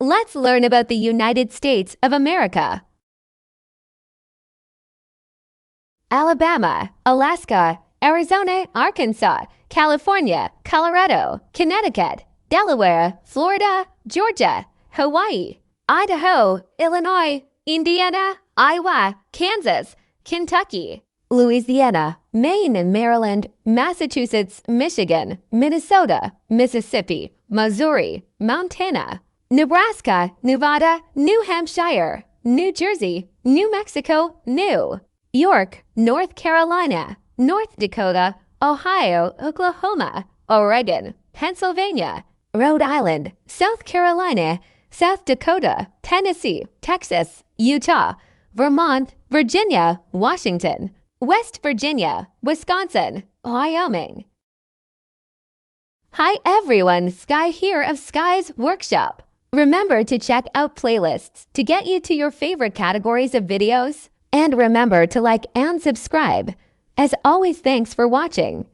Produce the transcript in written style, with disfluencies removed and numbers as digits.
Let's learn about the United States of America. Alabama, Alaska, Arizona, Arkansas, California, Colorado, Connecticut, Delaware, Florida, Georgia, Hawaii, Idaho, Illinois, Indiana, Iowa, Kansas, Kentucky, Louisiana, Maine and Maryland, Massachusetts, Michigan, Minnesota, Mississippi, Missouri, Montana, Nebraska, Nevada, New Hampshire, New Jersey, New Mexico, New York, North Carolina, North Dakota, Ohio, Oklahoma, Oregon, Pennsylvania, Rhode Island, South Carolina, South Dakota, Tennessee, Texas, Utah, Vermont, Virginia, Washington, West Virginia, Wisconsin, Wyoming. Hi everyone, Skye here of Skye's Workshop. Remember to check out playlists to get you to your favorite categories of videos. And remember to like and subscribe. As always, thanks for watching.